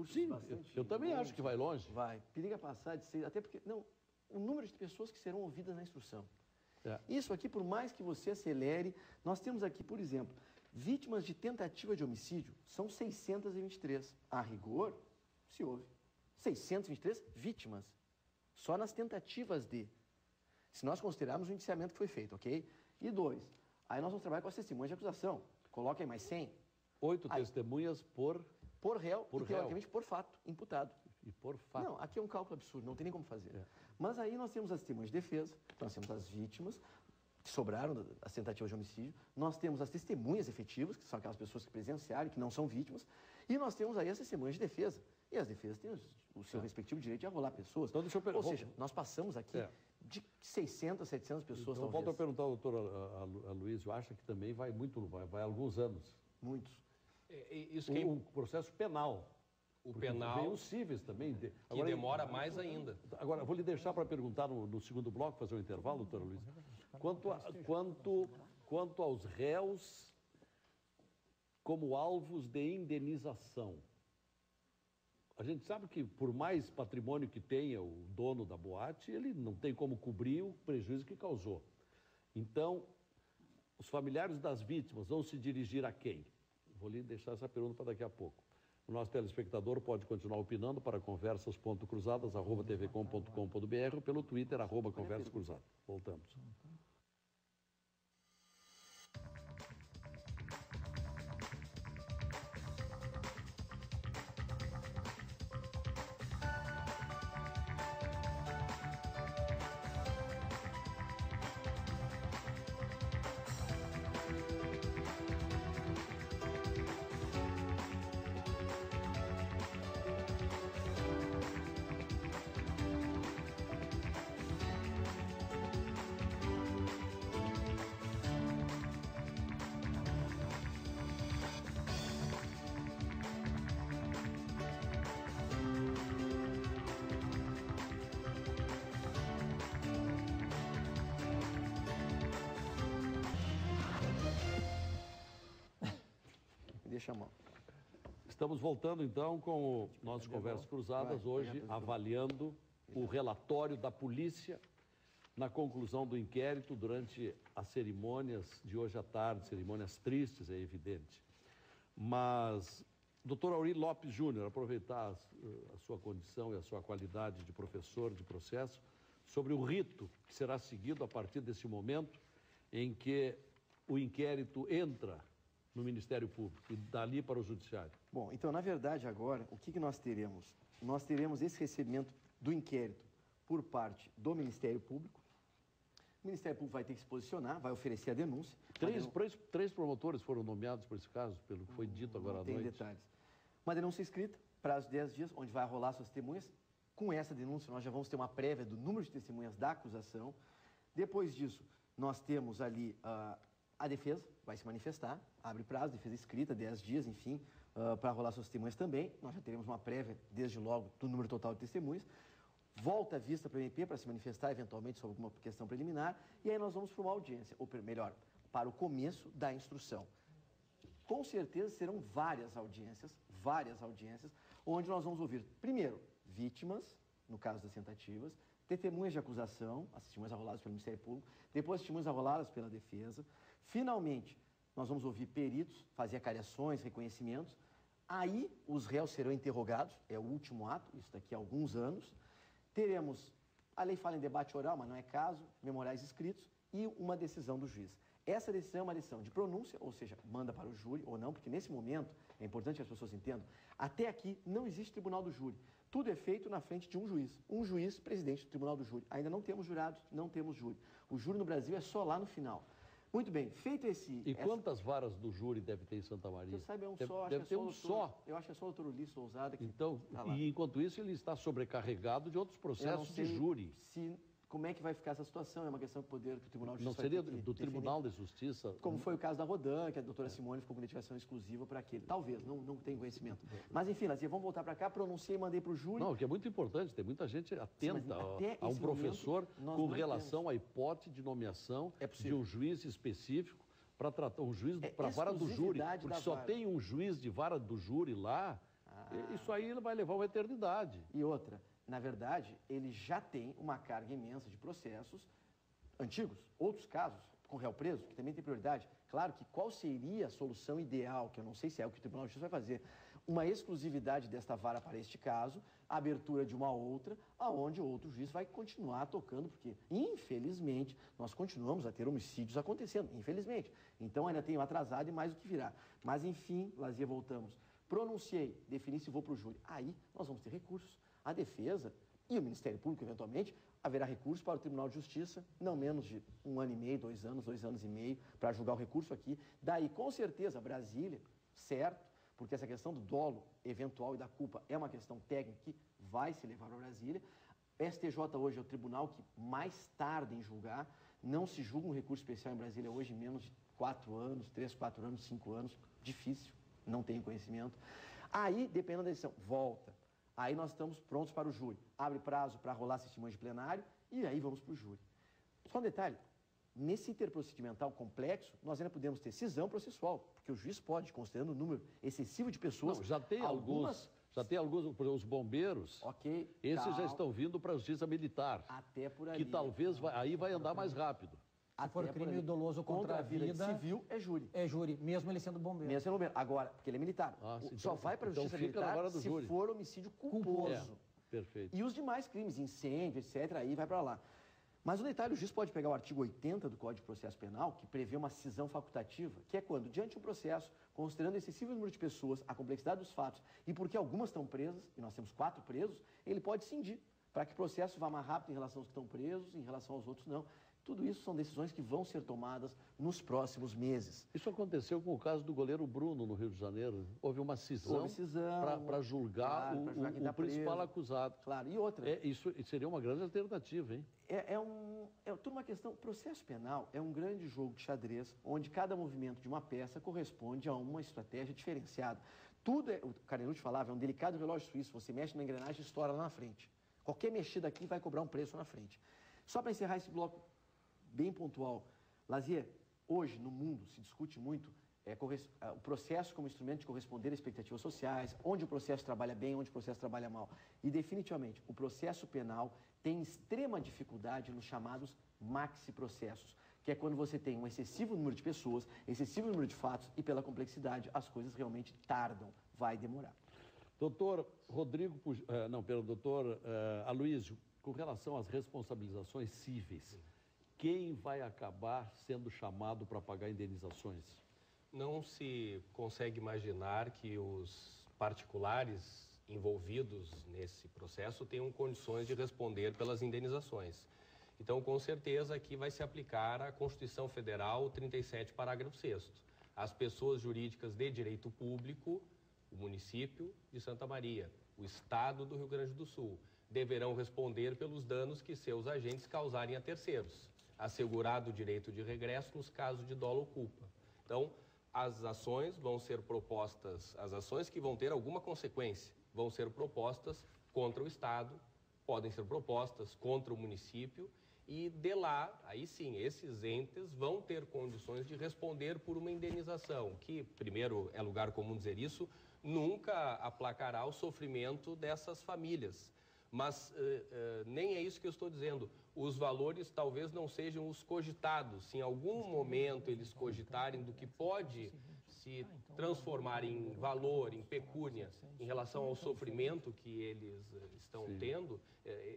recursos Sim, bastante... eu também acho que vai longe. Vai. Periga passar de 6, até porque... Não, o número de pessoas que serão ouvidas na instrução. Isso aqui, por mais que você acelere, nós temos aqui, por exemplo, vítimas de tentativa de homicídio são 623. A rigor, se houve. 623 vítimas. Só nas tentativas de. Se nós considerarmos o indiciamento que foi feito, ok? E 2, aí nós vamos trabalhar com as testemunhas de acusação. Coloca aí mais 100. 8 testemunhas por réu por e, teoricamente, por fato, imputado. E por fato. Não, aqui é um cálculo absurdo, não tem nem como fazer. Mas aí nós temos as testemunhas de defesa, nós temos as vítimas, que sobraram das tentativas de homicídio, nós temos as testemunhas efetivas, que são aquelas pessoas que presenciaram, que não são vítimas, e nós temos aí as testemunhas de defesa. E as defesas têm o seu respectivo direito de arrolar pessoas. Então, deixa eu Ou seja, nós passamos aqui de 600, 700 pessoas, então, talvez. volto a perguntar ao doutor Aloysio, acha que também vai alguns anos. Muitos. Isso que O processo penal. O penal... Vem os cíveis também. Que demora mais ainda. Agora, vou lhe deixar para perguntar no segundo bloco, fazer um intervalo, doutor Aloysio. Quanto aos réus como alvos de indenização. A gente sabe que, por mais patrimônio que tenha o dono da boate, ele não tem como cobrir o prejuízo que causou. Então, os familiares das vítimas vão se dirigir a quem? Vou lhe deixar essa pergunta para daqui a pouco. O nosso telespectador pode continuar opinando para conversas.cruzadas@tvcom.com.br ou pelo Twitter, @conversascruzadas. Voltamos. Deixa a mão. Estamos voltando, então, com o nosso Conversas Cruzadas, hoje avaliando o relatório da polícia na conclusão do inquérito durante as cerimônias de hoje à tarde, cerimônias tristes, é evidente. Mas, doutor Aurí Lopes Júnior, aproveitar a sua condição e a sua qualidade de professor de processo, sobre o rito que será seguido a partir desse momento em que o inquérito entra no Ministério Público e dali para o Judiciário. Bom, então, na verdade, agora, o que nós teremos? Nós teremos esse recebimento do inquérito por parte do Ministério Público. O Ministério Público vai ter que se posicionar, vai oferecer a denúncia. Três promotores foram nomeados por esse caso, pelo que foi dito agora à noite. Tem detalhes. Uma denúncia escrita, prazo de 10 dias, onde vai rolar suas testemunhas. Com essa denúncia, nós já vamos ter uma prévia do número de testemunhas da acusação. Depois disso, nós temos ali a defesa, vai se manifestar, abre prazo, defesa escrita, 10 dias, enfim, para rolar suas testemunhas também. Nós já teremos uma prévia, desde logo, do número total de testemunhas. Volta a vista para o MP para se manifestar, eventualmente, sobre alguma questão preliminar. E aí nós vamos para uma audiência, ou melhor, para o começo da instrução. Com certeza serão várias audiências, onde nós vamos ouvir, primeiro, vítimas, no caso das tentativas, testemunhas de acusação, as testemunhas arroladas pelo Ministério Público, depois testemunhas arroladas pela defesa. Finalmente, nós vamos ouvir peritos, fazer acariações, reconhecimentos. Aí, os réus serão interrogados, é o último ato, isso daqui a alguns anos. Teremos, a lei fala em debate oral, mas não é caso, memoriais escritos e uma decisão do juiz. Essa decisão é uma decisão de pronúncia, ou seja, manda para o júri ou não, porque nesse momento, é importante que as pessoas entendam, até aqui não existe tribunal do júri. Tudo é feito na frente de um juiz, presidente do tribunal do júri. Ainda não temos jurados, não temos júri. O júri no Brasil é só lá no final. Muito bem, feito esse... E quantas varas do júri deve ter em Santa Maria? Você sabe, é um só. Deve ter um só. Eu acho que é só o doutor Ulisses Lousada que então, tá lá. E enquanto isso, ele está sobrecarregado de outros processos de júri. Como é que vai ficar essa situação? É uma questão do poder que o Tribunal de Justiça não seria do Tribunal de Justiça? Como foi o caso da Rodan, que a doutora Simone ficou com identificação exclusiva para aquele. Talvez, não tenho conhecimento. Mas, enfim, Lazia, vamos voltar para cá, pronunciei e mandei para o júri. Não, que é muito importante, tem muita gente atenta a um professor com relação à hipótese de nomeação de um juiz específico para tratar um juiz para a vara do júri, porque só tem um juiz de vara do júri lá. Isso aí vai levar uma eternidade. E outra, na verdade, ele já tem uma carga imensa de processos antigos, outros casos, com réu preso, que também tem prioridade. Claro que qual seria a solução ideal, que eu não sei se é o que o Tribunal de Justiça vai fazer, uma exclusividade desta vara para este caso, a abertura de uma outra, aonde outro juiz vai continuar tocando, porque, infelizmente, nós continuamos a ter homicídios acontecendo, infelizmente. Então, ainda tenho atrasado e mais o que virá. Mas, enfim, Lazia, voltamos. Pronunciei, defini se vou para o júri. Aí, nós vamos ter recursos. A defesa e o Ministério Público, eventualmente, haverá recurso para o Tribunal de Justiça, não menos de 1 ano e meio, 2 anos e meio, para julgar o recurso aqui. Daí, com certeza, Brasília, certo, porque essa questão do dolo eventual e da culpa é uma questão técnica que vai se levar para Brasília. STJ hoje é o tribunal que mais tarda em julgar. Não se julga um recurso especial em Brasília hoje em menos de 4 anos, 3, 4 anos, 5 anos. Difícil, não tenho conhecimento. Aí, dependendo da decisão, volta. Aí nós estamos prontos para o júri. Abre prazo para rolar testemunhas de plenário e aí vamos para o júri. Só um detalhe, nesse interprocedimental complexo, nós ainda podemos ter cisão processual, porque o juiz pode, considerando o número excessivo de pessoas... Não, já tem alguns, os bombeiros, ok, esses já estão vindo para a justiça militar. Até por ali. Que talvez aí vai andar mais rápido. Se for crime doloso contra a vida civil, é júri. É júri, mesmo ele sendo bombeiro. Mesmo sendo bombeiro. Agora, porque ele é militar. Só vai para a justiça militar se for homicídio culposo. Perfeito. E os demais crimes, incêndio, etc., aí vai para lá. Mas o detalhe, o juiz pode pegar o artigo 80 do Código de Processo Penal, que prevê uma cisão facultativa, que é quando, diante de um processo, considerando excessivo número de pessoas, a complexidade dos fatos, e porque algumas estão presas, e nós temos 4 presos, ele pode cindir, para que o processo vá mais rápido em relação aos que estão presos, em relação aos outros não. Tudo isso são decisões que vão ser tomadas nos próximos meses. Isso aconteceu com o caso do goleiro Bruno, no Rio de Janeiro. Houve uma cisão para julgar o principal acusado. Claro, e outra... Isso seria uma grande alternativa, hein? É tudo uma questão... Processo penal é um grande jogo de xadrez, onde cada movimento de uma peça corresponde a uma estratégia diferenciada. Tudo, o Carnelucci falava, é um delicado relógio suíço. Você mexe na engrenagem e estoura lá na frente. Qualquer mexida aqui vai cobrar um preço na frente. Só para encerrar esse bloco bem pontual. Lazier, hoje no mundo se discute muito o processo como instrumento de corresponder a expectativas sociais, onde o processo trabalha bem, onde o processo trabalha mal. E definitivamente, o processo penal tem extrema dificuldade nos chamados maxi-processos, que é quando você tem um excessivo número de pessoas, excessivo número de fatos e pela complexidade as coisas realmente tardam, vai demorar. Doutor Aloysio, com relação às responsabilizações cíveis, quem vai acabar sendo chamado para pagar indenizações? Não se consegue imaginar que os particulares envolvidos nesse processo tenham condições de responder pelas indenizações. Então, com certeza, aqui vai se aplicar a Constituição Federal 37, parágrafo 6º. As pessoas jurídicas de direito público, o município de Santa Maria, o Estado do Rio Grande do Sul, deverão responder pelos danos que seus agentes causarem a terceiros, assegurado o direito de regresso nos casos de dolo ou culpa. Então, as ações vão ser propostas, as ações que vão ter alguma consequência, vão ser propostas contra o Estado, podem ser propostas contra o município e de lá, aí sim, esses entes vão ter condições de responder por uma indenização, que, primeiro, é lugar comum dizer isso, nunca aplacará o sofrimento dessas famílias. Mas nem é isso que eu estou dizendo. Os valores talvez não sejam os cogitados. Se em algum momento eles cogitarem do que pode se transformar em valor, em pecúnia, em relação ao sofrimento que eles estão tendo,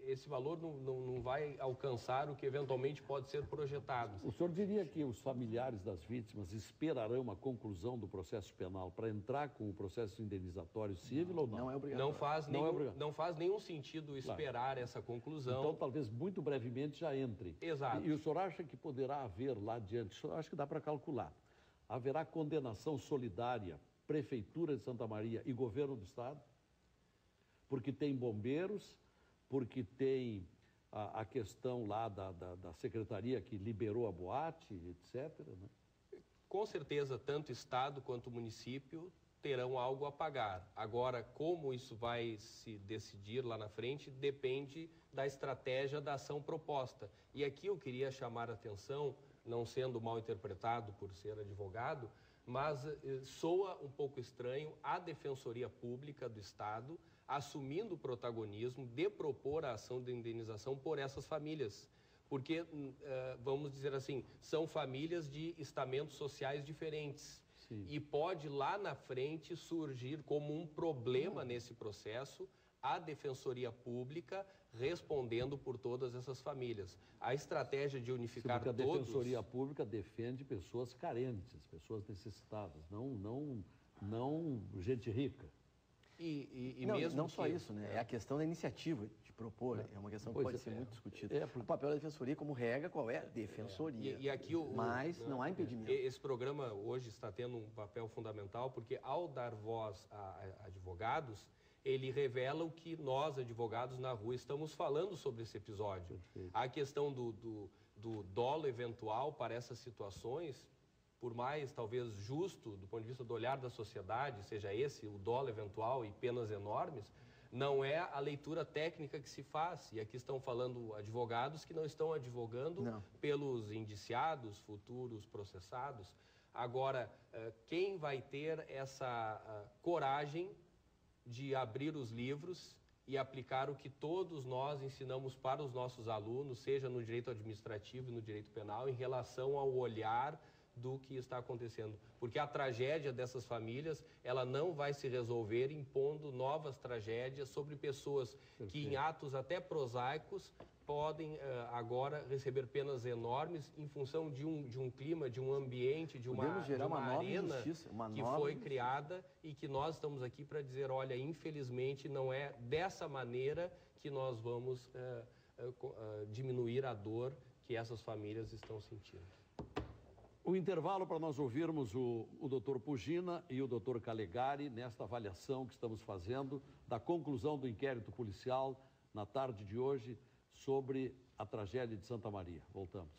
esse valor não vai alcançar o que eventualmente pode ser projetado. O senhor diria que os familiares das vítimas esperarão a conclusão do processo penal para entrar com o processo indenizatório civil ou não? Não é obrigatório. Não faz nenhum sentido esperar essa conclusão. Então, talvez muito brevemente já entre. Exato. E o senhor acha que poderá haver lá adiante, o senhor acha que dá para calcular, haverá condenação solidária, Prefeitura de Santa Maria e Governo do Estado? Porque tem bombeiros, porque tem a questão lá da secretaria que liberou a boate, etc. Né? Com certeza, tanto Estado quanto município terão algo a pagar. Agora, como isso vai se decidir lá na frente, depende da estratégia da ação proposta. E aqui eu queria chamar a atenção, não sendo mal interpretado por ser advogado, mas soa um pouco estranho a Defensoria Pública do Estado assumindo o protagonismo de propor a ação de indenização por essas famílias. Porque, vamos dizer assim, são famílias de estamentos sociais diferentes. Sim. E pode lá na frente surgir como um problema nesse processo a Defensoria Pública respondendo por todas essas famílias. A estratégia de unificar Sim, porque a todos... Defensoria Pública defende pessoas carentes, pessoas necessitadas, não gente rica. Não só isso, né? É a questão da iniciativa de propor, é uma questão que pode ser muito discutida. O papel da Defensoria, como regra, qual é? Defensoria. E aqui mas não há impedimento. Esse programa hoje está tendo um papel fundamental, porque ao dar voz a advogados, ele revela o que nós, advogados na rua, estamos falando sobre esse episódio. Perfeito. A questão do dolo eventual para essas situações, por mais talvez justo do ponto de vista do olhar da sociedade, seja esse o dolo eventual e penas enormes, não é a leitura técnica que se faz. E aqui estão falando advogados que não estão advogando pelos indiciados, futuros processados. Agora, quem vai ter essa coragem de abrir os livros e aplicar o que todos nós ensinamos para os nossos alunos, seja no direito administrativo e no direito penal, em relação ao olhar do que está acontecendo? Porque a tragédia dessas famílias, ela não vai se resolver impondo novas tragédias sobre pessoas que em atos até prosaicos podem agora receber penas enormes em função de um clima, de um ambiente, de uma arena que foi criada e que nós estamos aqui para dizer, olha, infelizmente não é dessa maneira que nós vamos diminuir a dor que essas famílias estão sentindo. O intervalo para nós ouvirmos o doutor Pugina e o doutor Calegari nesta avaliação que estamos fazendo da conclusão do inquérito policial na tarde de hoje sobre a tragédia de Santa Maria. Voltamos.